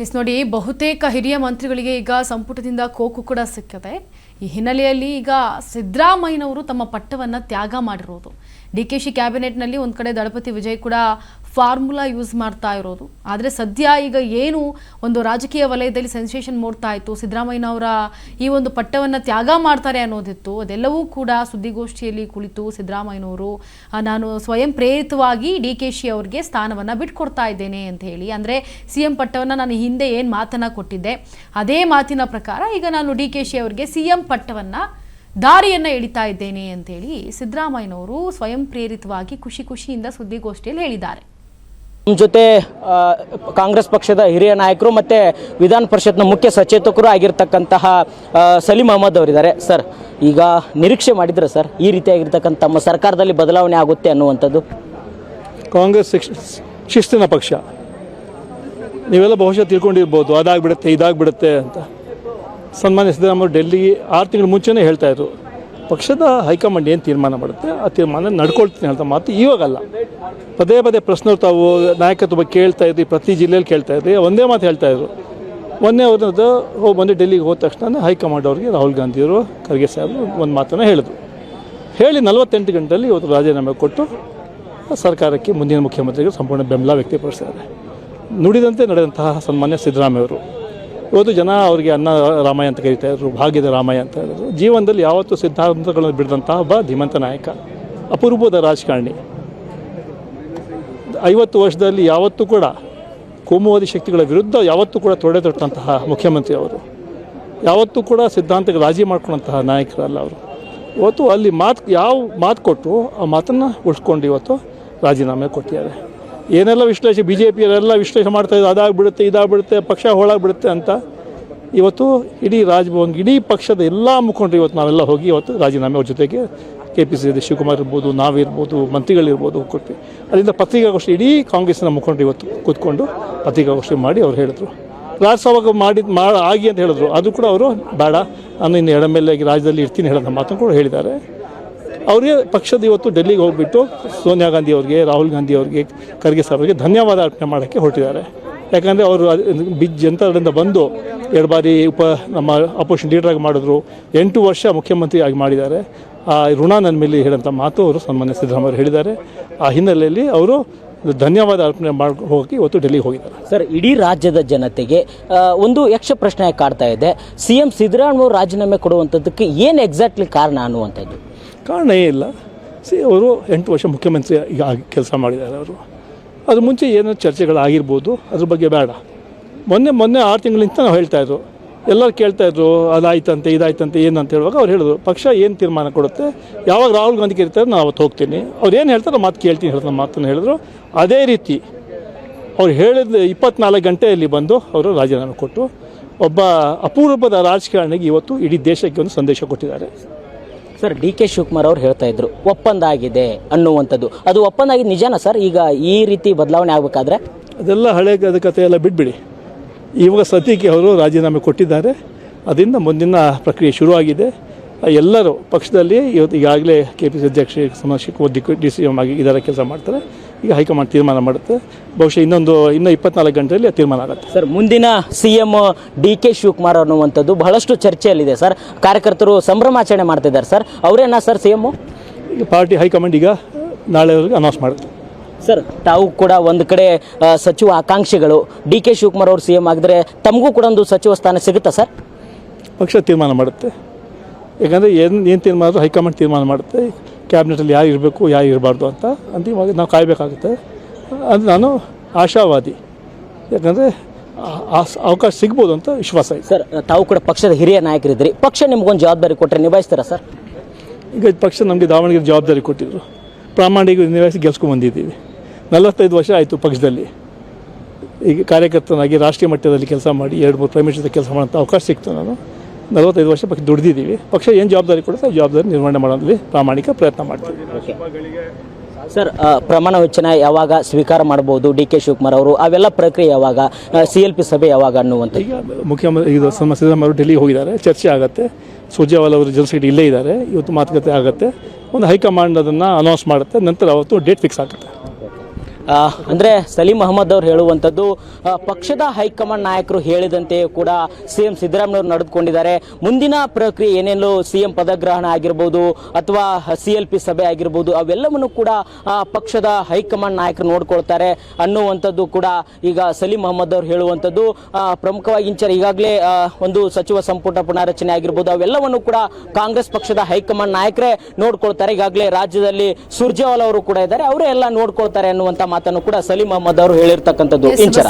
S ನೋಡಿ, ಬಹುತೇಕ ಹಿರಿಯ ಮಂತ್ರಿಗಳಿಗೆ ಈಗ ಸಂಪುಟದಿಂದ ಕೋಕು ಕೂಡ ಸಿಕ್ಕಿದೆ. ಈ ಹಿನ್ನೆಲೆಯಲ್ಲಿ ಈಗ ಸಿದ್ದರಾಮಯ್ಯನವರು ತಮ್ಮ ಪಟ್ಟವನ್ನು ತ್ಯಾಗ ಮಾಡಿರೋದು. ಡಿಕೆಶಿ ಕ್ಯಾಬಿನೆಟ್ನಲ್ಲಿ ಒಂದು ಕಡೆ ದಳಪತಿ ವಿಜಯ್ ಕೂಡ ಫಾರ್ಮುಲಾ ಯೂಸ್ ಮಾಡ್ತಾ ಇರೋದು. ಆದರೆ ಸದ್ಯ ಈಗ ಏನು ಒಂದು ರಾಜಕೀಯ ವಲಯದಲ್ಲಿ ಸೆನ್ಸೇಷನ್ ಮೂಡ್ತಾ ಇತ್ತು, ಸಿದ್ದರಾಮಯ್ಯನವರ ಈ ಒಂದು ಪಟ್ಟವನ್ನು ತ್ಯಾಗ ಮಾಡ್ತಾರೆ ಅನ್ನೋದಿತ್ತು. ಅದೆಲ್ಲವೂ ಕೂಡ ಸುದ್ದಿಗೋಷ್ಠಿಯಲ್ಲಿ ಕುಳಿತು ಸಿದ್ದರಾಮಯ್ಯನವರು ನಾನು ಸ್ವಯಂ ಪ್ರೇರಿತವಾಗಿ ಡಿಕೆಶಿ ಅವರಿಗೆ ಸ್ಥಾನವನ್ನು ಬಿಟ್ಕೊಡ್ತಾ ಇದ್ದೇನೆ ಅಂತ ಹೇಳಿ, ಅಂದರೆ CM ಪಟ್ಟವನ್ನು ನಾನು ಹಿಂದೆ ಏನು ಮಾತನ್ನು ಕೊಟ್ಟಿದ್ದೆ ಅದೇ ಮಾತಿನ ಪ್ರಕಾರ ಈಗ ನಾನು ಡಿಕೆಶಿ ಅವರಿಗೆ CM ಪಟ್ಟವನ್ನು ದಾರಿಯನ್ನು ಎಳಿತಾ ಇದ್ದೇನೆ ಅಂತೇಳಿ ಸಿದ್ದರಾಮಯ್ಯನವರು ಸ್ವಯಂ ಪ್ರೇರಿತವಾಗಿ ಖುಷಿಯಿಂದ ಸುದ್ದಿಗೋಷ್ಠಿಯಲ್ಲಿ ಹೇಳಿದ್ದಾರೆ. ನಮ್ಮ ಜೊತೆ ಕಾಂಗ್ರೆಸ್ ಪಕ್ಷದ ಹಿರಿಯ ನಾಯಕರು ಮತ್ತು ವಿಧಾನ ಪರಿಷತ್ನ ಮುಖ್ಯ ಸಚೇತಕರು ಆಗಿರ್ತಕ್ಕಂತಹ ಸಲೀಂ ಅಹಮದ್ ಅವರಿದ್ದಾರೆ. ಸರ್, ಈಗ ನಿರೀಕ್ಷೆ ಮಾಡಿದ್ರೆ ಸರ್ ಈ ರೀತಿಯಾಗಿರ್ತಕ್ಕಂಥ ತಮ್ಮ ಸರ್ಕಾರದಲ್ಲಿ ಬದಲಾವಣೆ ಆಗುತ್ತೆ ಅನ್ನುವಂಥದ್ದು? ಕಾಂಗ್ರೆಸ್ ಶಿಸ್ತಿನ ಪಕ್ಷ, ನೀವೆಲ್ಲ ಬಹುಶಃ ತಿಳ್ಕೊಂಡಿರ್ಬೋದು, ಅದಾಗ್ಬಿಡುತ್ತೆ ಇದಾಗ್ಬಿಡುತ್ತೆ ಅಂತ. ಸನ್ಮಾನ್ಯ ಸಿದ್ದರಾಮಯ್ಯ ಡೆಲ್ಲಿಗೆ 6 ತಿಂಗಳ ಮುಂಚೆನೇ ಹೇಳ್ತಾಯಿದ್ರು, ಪಕ್ಷದ ಹೈಕಮಾಂಡ್ ಏನು ತೀರ್ಮಾನ ಮಾಡುತ್ತೆ ಆ ತೀರ್ಮಾನ ನಡ್ಕೊಳ್ತೀನಿ ಹೇಳ್ತಾ ಮಾತು ಇವಾಗಲ್ಲ. ಪದೇ ಪ್ರಶ್ನೆ ತಾವು ನಾಯಕತ್ವ ಬಗ್ಗೆ ಕೇಳ್ತಾ ಇದ್ರಿ, ಪ್ರತಿ ಜಿಲ್ಲೆಯಲ್ಲಿ ಕೇಳ್ತಾ ಇದ್ರಿ, ಒಂದೇ ಮಾತು ಹೇಳ್ತಾಯಿದ್ರು. ಮೊನ್ನೆ ಡೆಲ್ಲಿಗೆ ಹೋದ ತಕ್ಷಣ ಹೈಕಮಾಂಡ್ ಅವರಿಗೆ ರಾಹುಲ್ ಗಾಂಧಿಯವರು, ಖರ್ಗೆ ಸಾಹೇಬರು ಒಂದು ಮಾತನ್ನು ಹೇಳಿದ್ರು. ಹೇಳಿ 48 ಗಂಟೆಯಲ್ಲಿ ಇವತ್ತು ರಾಜೀನಾಮೆ ಕೊಟ್ಟು ಸರ್ಕಾರಕ್ಕೆ ಮುಂದಿನ ಮುಖ್ಯಮಂತ್ರಿಗೆ ಸಂಪೂರ್ಣ ಬೆಂಬಲ ವ್ಯಕ್ತಪಡಿಸಿದ್ದಾರೆ. ನುಡಿದಂತೆ ನಡೆದಂತಹ ಸನ್ಮಾನ್ಯ ಸಿದ್ದರಾಮಯ್ಯವರು ಇವತ್ತು ಜನ ಅವರಿಗೆ ಅನ್ನ ರಾಮಯ್ಯ ಅಂತ ಕರೀತಾಯಿದ್ರು, ಭಾಗ್ಯದ ರಾಮಯ್ಯ ಅಂತ ಹೇಳಿದ್ರು. ಜೀವನದಲ್ಲಿ ಯಾವತ್ತೂ ಸಿದ್ಧಾಂತಗಳನ್ನು ಬಿಡಿದಂತಹ ಒಬ್ಬ ಧೀಮಂತ ನಾಯಕ, ಅಪರೂಪದ ರಾಜಕಾರಣಿ. 50 ವರ್ಷದಲ್ಲಿ ಯಾವತ್ತೂ ಕೂಡ ಕೋಮುವಾದಿ ಶಕ್ತಿಗಳ ವಿರುದ್ಧ ಯಾವತ್ತೂ ಕೂಡ ತೊಡೆತಟ್ಟಂತಹ ಮುಖ್ಯಮಂತ್ರಿ ಅವರು. ಯಾವತ್ತೂ ಕೂಡ ಸಿದ್ಧಾಂತಕ್ಕೆ ರಾಜಿ ಮಾಡ್ಕೊಂಡಂತಹ ನಾಯಕರಲ್ಲ ಅವರು. ಇವತ್ತು ಅಲ್ಲಿ ಮಾತು ಕೊಟ್ಟು ಆ ಮಾತನ್ನು ಉಳಿಸ್ಕೊಂಡು ಇವತ್ತು ರಾಜೀನಾಮೆ ಕೊಟ್ಟಿದ್ದಾರೆ. ಏನೆಲ್ಲ BJPಯವರೆಲ್ಲ ವಿಶ್ಲೇಷಣೆ ಮಾಡ್ತಾಯಿದ್ರು, ಅದಾಗ್ಬಿಡುತ್ತೆ ಇದಾಗ್ಬಿಡುತ್ತೆ ಪಕ್ಷ ಹೋಳಾಗ್ಬಿಡುತ್ತೆ ಅಂತ. ಇವತ್ತು ಇಡೀ ರಾಜಭವನ್, ಇಡೀ ಪಕ್ಷದ ಎಲ್ಲ ಮುಖಂಡರು ಇವತ್ತು ನಾವೆಲ್ಲ ಹೋಗಿ ಇವತ್ತು ರಾಜೀನಾಮೆ ಅವ್ರ ಜೊತೆಗೆ KPCC ಶಿವಕುಮಾರ್ ಇರ್ಬೋದು, ನಾವಿರ್ಬೋದು, ಮಂತ್ರಿಗಳಿರ್ಬೋದು ಕೊಟ್ಟು ಅದರಿಂದ ಪತ್ರಿಕಾಗೋಷ್ಠಿ, ಇಡೀ ಕಾಂಗ್ರೆಸ್ಸಿನ ಮುಖಂಡರು ಇವತ್ತು ಕೂತ್ಕೊಂಡು ಪತ್ರಿಕಾಗೋಷ್ಠಿ ಮಾಡಿ ಅವ್ರು ಹೇಳಿದ್ರು. ರಾಜ್ಯಸಭಾ ಆಗಿ ಅಂತ ಹೇಳಿದ್ರು. ಅದು ಕೂಡ ಅವರು ಬೇಡ, ನಾನು ಇನ್ನು ಎಡಮೇಲೆ ರಾಜ್ಯದಲ್ಲಿ ಇರ್ತೀನಿ ಹೇಳೋಂಥ ಮಾತನ್ನು ಕೂಡ ಹೇಳಿದ್ದಾರೆ. ಅವರಿಗೆ ಪಕ್ಷದ ಇವತ್ತು ಡೆಲ್ಲಿಗೆ ಹೋಗಿಬಿಟ್ಟು ಸೋನಿಯಾ ಗಾಂಧಿ ಅವ್ರಿಗೆ, ರಾಹುಲ್ ಗಾಂಧಿ ಅವ್ರಿಗೆ, ಖರ್ಗೆ ಸಾಹೇಬ್ರಿಗೆ ಧನ್ಯವಾದ ಅರ್ಪಣೆ ಮಾಡೋಕ್ಕೆ ಹೊರಟಿದ್ದಾರೆ. ಯಾಕಂದರೆ ಅವರು ಜನತಾದಳದಿಂದ ಬಂದು 2 ಬಾರಿ ನಮ್ಮ ಅಪೋಸಿಷನ್ ಲೀಡರಾಗಿ ಮಾಡಿದ್ರು, 8 ವರ್ಷ ಮುಖ್ಯಮಂತ್ರಿ ಆಗಿ ಮಾಡಿದ್ದಾರೆ. ಆ ಋಣ ನನ್ನ ಮೇಲೆ ಹೇಳೋಂಥ ಮಾತು ಅವರು ಸನ್ಮಾನ್ಯ ಸಿದ್ದರಾಮಯ್ಯ ಹೇಳಿದ್ದಾರೆ. ಆ ಹಿನ್ನೆಲೆಯಲ್ಲಿ ಅವರು ಧನ್ಯವಾದ ಅರ್ಪಣೆ ಮಾಡಿ ಹೋಗಿ ಇವತ್ತು ಡೆಲ್ಲಿಗೆ ಹೋಗಿದ್ದಾರೆ. ಸರ್, ಇಡೀ ರಾಜ್ಯದ ಜನತೆಗೆ ಒಂದು ಯಕ್ಷ ಪ್ರಶ್ನೆ ಕಾಡ್ತಾ ಇದೆ. CM ಸಿದ್ದರಾಮಯ್ಯ ರಾಜೀನಾಮೆ ಕೊಡುವಂಥದ್ದಕ್ಕೆ ಏನು ಎಕ್ಸಾಕ್ಟ್ಲಿ ಕಾರಣ ಅನ್ನುವಂಥದ್ದು? ಕಾರಣ ಏನಿಲ್ಲ. ಅವರು 8 ವರ್ಷ ಮುಖ್ಯಮಂತ್ರಿ ಈಗ ಕೆಲಸ ಮಾಡಿದ್ದಾರೆ. ಅವರು ಅದ್ರ ಮುಂಚೆ ಏನೋ ಚರ್ಚೆಗಳಾಗಿರ್ಬೋದು, ಅದ್ರ ಬಗ್ಗೆ ಬೇಡ. ಮೊನ್ನೆ 6 ತಿಂಗಳಿಂದ ನಾವು ಹೇಳ್ತಾಯಿದ್ರು, ಎಲ್ಲರೂ ಕೇಳ್ತಾಯಿದ್ರು ಅದಾಯ್ತಂತೆ ಇದಾಯ್ತಂತೆ ಏನಂತ ಹೇಳುವಾಗ ಅವ್ರು ಹೇಳಿದ್ರು, ಪಕ್ಷ ಏನು ತೀರ್ಮಾನ ಕೊಡುತ್ತೆ, ಯಾವಾಗ ರಾಹುಲ್ ಗಾಂಧಿ ಕರೀತಾರೆ ನಾನು ಅವತ್ತು ಹೋಗ್ತೀನಿ, ಅವ್ರು ಏನು ಹೇಳ್ತಾರೆ ಮಾತು ಕೇಳ್ತೀನಿ ಹೇಳಿದ ಮಾತನ್ನು ಹೇಳಿದ್ರು. ಅದೇ ರೀತಿ ಅವ್ರು ಹೇಳಿದ 24 ಗಂಟೆಯಲ್ಲಿ ಬಂದು ಅವರು ರಾಜೀನಾಮೆ ಕೊಟ್ಟು ಒಬ್ಬ ಅಪೂರ್ವದ ರಾಜಕಾರಣಿಗೆ ಇವತ್ತು ಇಡೀ ದೇಶಕ್ಕೆ ಒಂದು ಸಂದೇಶ ಕೊಟ್ಟಿದ್ದಾರೆ. ಸರ್, DK ಶಿವಕುಮಾರ್ ಅವರು ಹೇಳ್ತಾ ಇದ್ರು ಒಪ್ಪಂದ ಆಗಿದೆ ಅನ್ನುವಂಥದ್ದು. ಅದು ಒಪ್ಪಂದ ಆಗಿದೆ ನಿಜಾನ ಸರ್? ಈಗ ಈ ರೀತಿ ಬದಲಾವಣೆ ಆಗಬೇಕಾದ್ರೆ ಅದೆಲ್ಲ ಹಳೆ ಕಥೆ ಎಲ್ಲ ಬಿಟ್ಬಿಡಿ. ಇವಾಗ ಸದ್ಯಕ್ಕೆ ಅವರು ರಾಜೀನಾಮೆ ಕೊಟ್ಟಿದ್ದಾರೆ. ಅದರಿಂದ ಮುಂದಿನ ಪ್ರಕ್ರಿಯೆ ಶುರುವಾಗಿದೆ. ಎಲ್ಲರೂ ಪಕ್ಷದಲ್ಲಿ ಇವತ್ತು ಈಗಾಗಲೇ KPCC ಅಧ್ಯಕ್ಷ DCM ಆಗಿ ಇದರ ಕೆಲಸ ಮಾಡ್ತಾರೆ. ಈಗ ಹೈಕಮಾಂಡ್ ತೀರ್ಮಾನ ಮಾಡುತ್ತೆ. ಬಹುಶಃ ಇನ್ನೂ 24 ಗಂಟೆಯಲ್ಲಿ ತೀರ್ಮಾನ ಆಗುತ್ತೆ. ಸರ್, ಮುಂದಿನ CM DK ಶಿವಕುಮಾರ್ ಅನ್ನುವಂಥದ್ದು ಬಹಳಷ್ಟು ಚರ್ಚೆಯಲ್ಲಿದೆ ಸರ್. ಕಾರ್ಯಕರ್ತರು ಸಂಭ್ರಮಾಚರಣೆ ಮಾಡ್ತಿದ್ದಾರೆ ಸರ್. ಅವರೇನಾ ಸರ್ CM? ಈಗ ಪಾರ್ಟಿ ಹೈಕಮಾಂಡ್ ಈಗ ನಾಳೆವರೆಗೆ ಅನೌನ್ಸ್ ಮಾಡುತ್ತೆ. ಸರ್, ತಾವು ಕೂಡ ಒಂದು ಕಡೆ ಸಚಿವ ಆಕಾಂಕ್ಷಿಗಳು. DK ಶಿವಕುಮಾರ್ ಅವರು CM ಆಗಿದ್ರೆ ತಮಗೂ ಕೂಡ ಒಂದು ಸಚಿವ ಸ್ಥಾನ ಸಿಗುತ್ತಾ ಸರ್? ಪಕ್ಷ ತೀರ್ಮಾನ ಮಾಡುತ್ತೆ. ಯಾಕಂದರೆ ಏನು ತೀರ್ಮಾನ ಹೈಕಮಾಂಡ್ ತೀರ್ಮಾನ ಮಾಡುತ್ತೆ. ಕ್ಯಾಬಿನೆಟಲ್ಲಿ ಯಾರು ಇರಬೇಕು ಯಾರು ಇರಬಾರ್ದು ಅಂತ ಅಂತಿಮವಾಗಿ ನಾವು ಕಾಯಬೇಕಾಗುತ್ತೆ. ಅದು ನಾನು ಆಶಾವಾದಿ. ಯಾಕಂದರೆ ಅವಕಾಶ ಸಿಗ್ಬೋದು ಅಂತ ವಿಶ್ವಾಸ ಇದೆ. ಸರ್, ತಾವು ಕೂಡ ಪಕ್ಷದ ಹಿರಿಯ ನಾಯಕರಿದ್ರಿ. ಪಕ್ಷ ನಿಮ್ಗೊಂದು ಜವಾಬ್ದಾರಿ ಕೊಟ್ಟರೆ ನಿಭಾಯಿಸ್ತಾರಾ ಸರ್? ಈಗ ಪಕ್ಷ ನಮಗೆ ದಾವಣಗೆರೆ ಜವಾಬ್ದಾರಿ ಕೊಟ್ಟಿದ್ರು, ಪ್ರಾಮಾಣಿಕ ನಿಭಾಯಿಸಿ ಗೆಲ್ಸ್ಕೊಂಡು ಬಂದಿದ್ದೀವಿ. 45 ವರ್ಷ ಆಯಿತು ಪಕ್ಷದಲ್ಲಿ. ಈಗ ಕಾರ್ಯಕರ್ತನಾಗಿ ರಾಷ್ಟ್ರೀಯ ಮಟ್ಟದಲ್ಲಿ ಕೆಲಸ ಮಾಡಿ 2-3 ಪ್ರೈಮ್ ಮಿನಿಸ್ಟರ್ ಕೆಲಸ ಮಾಡೋಂಥ ಅವಕಾಶ ಸಿಕ್ತು. ನಾನು 45 ವರ್ಷ ಪಕ್ಷ ದುಡಿದಿದ್ದೀವಿ. ಪಕ್ಷ ಏನು ಜವಾಬ್ದಾರಿ ಕೊಡುತ್ತೆ ಆ ಜವಾಬ್ದಾರಿ ನಿರ್ವಹಣೆ ಮಾಡೋದ್ರಲ್ಲಿ ಪ್ರಾಮಾಣಿಕ ಪ್ರಯತ್ನ ಮಾಡ್ತೀವಿ. ಸರ್, ಪ್ರಮಾಣ ವಚನ ಯಾವಾಗ ಸ್ವೀಕಾರ ಮಾಡ್ಬೋದು DK ಶಿವಕುಮಾರ್ ಅವರು? ಅವೆಲ್ಲ ಪ್ರಕ್ರಿಯೆ ಯಾವಾಗ? CLP ಸಭೆ ಯಾವಾಗ ಅನ್ನುವಂಥ? ಈಗ ಮುಖ್ಯಮಂತ್ರಿ ಇದು ಸಿದ್ದರಾಮಯ್ಯ ಅವರು ಡೆಲ್ಲಿಗೆ ಹೋಗಿದ್ದಾರೆ, ಚರ್ಚೆ ಆಗುತ್ತೆ. ಸುರ್ಜೇವಾಲಾ ಅವರು ಜಲಸೈಟಿ ಇಲ್ಲೇ ಇದ್ದಾರೆ, ಇವತ್ತು ಮಾತುಕತೆ ಆಗುತ್ತೆ. ಒಂದು ಹೈಕಮಾಂಡ್ ಅದನ್ನು ಅನೌನ್ಸ್ ಮಾಡುತ್ತೆ, ನಂತರ ಅವತ್ತು ಡೇಟ್ ಫಿಕ್ಸ್ ಆಗುತ್ತೆ. ಅಂದರೆ ಸಲೀಂ ಅಹಮದ್ ಅವರು ಹೇಳುವಂಥದ್ದು ಪಕ್ಷದ ಹೈಕಮಾಂಡ್ ನಾಯಕರು ಹೇಳಿದಂತೆಯೇ ಕೂಡ CM ಸಿದ್ದರಾಮಯ್ಯವರು ನಡೆದುಕೊಂಡಿದ್ದಾರೆ. ಮುಂದಿನ ಪ್ರಕ್ರಿಯೆ ಏನೇನು CM ಪದಗ್ರಹಣ ಆಗಿರ್ಬೋದು ಅಥವಾ CLP ಸಭೆ ಆಗಿರ್ಬೋದು ಅವೆಲ್ಲವನ್ನು ಕೂಡ ಪಕ್ಷದ ಹೈಕಮಾಂಡ್ ನಾಯಕರು ನೋಡ್ಕೊಳ್ತಾರೆ ಅನ್ನುವಂಥದ್ದು ಕೂಡ ಈಗ ಸಲೀಂ ಅಹಮದ್ ಅವರು ಹೇಳುವಂಥದ್ದು. ಪ್ರಮುಖವಾಗಿ ಈಗಾಗಲೇ ಒಂದು ಸಚಿವ ಸಂಪುಟ ಪುನಾರಚನೆ ಆಗಿರ್ಬೋದು ಅವೆಲ್ಲವನ್ನು ಕೂಡ ಕಾಂಗ್ರೆಸ್ ಪಕ್ಷದ ಹೈಕಮಾಂಡ್ ನಾಯಕರೇ ನೋಡ್ಕೊಳ್ತಾರೆ. ಈಗಾಗಲೇ ರಾಜ್ಯದಲ್ಲಿ ಸುರ್ಜೇವಾಲಾ ಅವರು ಕೂಡ ಇದ್ದಾರೆ, ಅವರೇ ಎಲ್ಲ ನೋಡ್ಕೊಳ್ತಾರೆ ಅನ್ನುವಂಥ ಮಾತನ್ನು ಕೂಡ ಸಲೀಂ ಅಹಮದ್ ಅವರು ಹೇಳಿರ್ತಕ್ಕಂಥದ್ದು. ಇಂಚರ